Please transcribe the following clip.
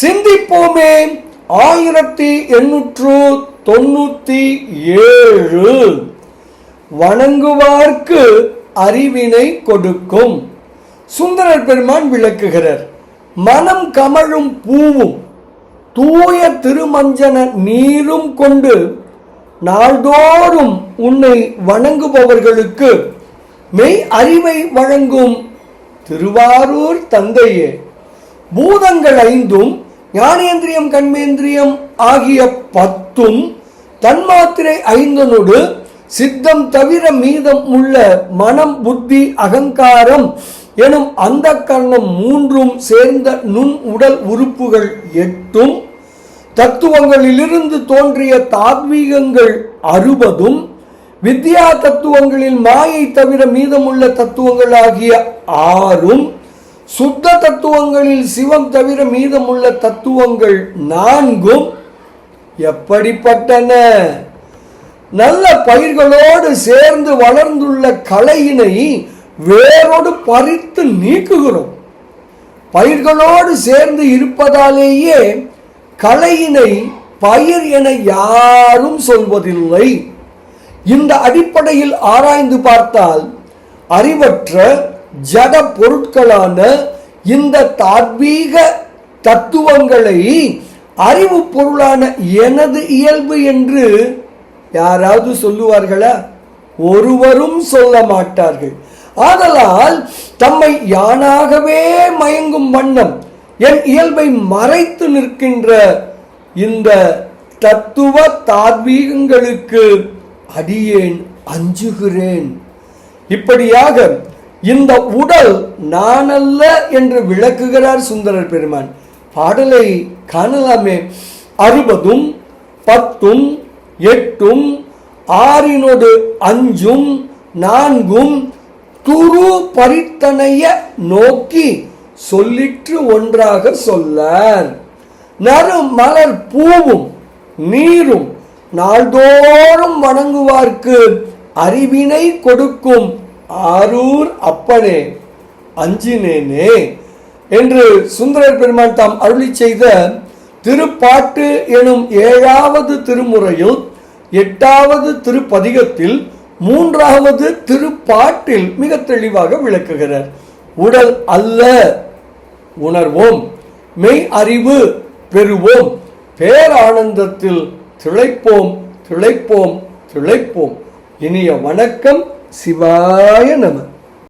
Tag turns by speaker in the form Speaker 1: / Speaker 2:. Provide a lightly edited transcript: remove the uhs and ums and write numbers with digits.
Speaker 1: சிந்திப்போமே. 1897 வணங்குவார்க்கு அறிவினை கொடுக்கும். சுந்தரர் பெருமான் விளக்குகிறார். மனம் கமழும் பூவும் தூய திருமஞ்சன நீரும் கொண்டு நாள்தோறும் உன்னை வணங்குபவர்களுக்கு மெய் அறிவை வழங்கும் திருவாரூர் தந்தையே. பூதங்கள் 5 ஞானேந்திரியம் கண்மேந்திரியம் ஆகிய 10 தன்மாத்திரை 5 சித்தம் தவிர மீதம் உள்ள மனம் புத்தி அகங்காரம் எனும் அந்த கரணம் 3 சேர்ந்த நுண் உடல் உறுப்புகள் 8 தத்துவங்களிலிருந்து தோன்றிய தாத்வீகங்கள் 60 வித்யா தத்துவங்களில் மாயை தவிர மீதமுள்ள தத்துவங்கள் ஆகிய 6 சுத்த தத்துவங்களில் சிவம் தவிர மீதமுள்ள தத்துவங்கள் 4 எப்படிப்பட்டன? நல்ல பயிர்களோடு சேர்ந்து வளர்ந்துள்ள களையினை வேரோடு பறித்து நீக்குகிறோம். பயிர்களோடு சேர்ந்து இருப்பதாலேயே களையினை பயிர் என யாரும் சொல்வதில்லை. இந்த அடிப்படையில் ஆராய்ந்து பார்த்தால் அறிவற்ற ஜட பொருட்களான இந்த தாத்வீக தத்துவங்களை அறிவு பொருளான எனது இயல்பு என்று யாராவது சொல்லுவார்களா? ஒருவரும் சொல்ல மாட்டார்கள். ஆதலால் தம்மை யானாகவே மயங்கும் வண்ணம் என் இயல்பை மறைத்து நிற்கின்ற இந்த தத்துவ தாத்வீகங்களுக்கு அடியேன் அஞ்சுகிறேன். இப்படியாக இந்த உடல் நானல்ல என்று விளக்குகிறார் சுந்தரர் பெருமான். பாடலை காணலாமே. 60 10 8 6 5 4 துரு பரித்தனைய நோக்கி சொல்லிற்று ஒன்றாக சொல்லார். நறு மலர் பூவும் நீரும் நாள்தோறும் வணங்குவார்க்கு அறிவினை கொடுக்கும் ஆரூர் அப்பனே அஞ்சினேனே என்று சுந்தரர் பெருமான் தாம் அருளி செய்த திருப்பாட்டு எனும் 7வது திருமுறையில் 8வது திருப்பதிகத்தில் 3வது திருப்பாட்டில் மிக தெளிவாக விளக்குகிறார். உடல் அல்ல உணர்வோம், மெய் அறிவு பெறுவோம், பேரானந்தத்தில் திளைப்போம் திளைப்போம் திளைப்போம். இனிய வணக்கம். சிவாய நம.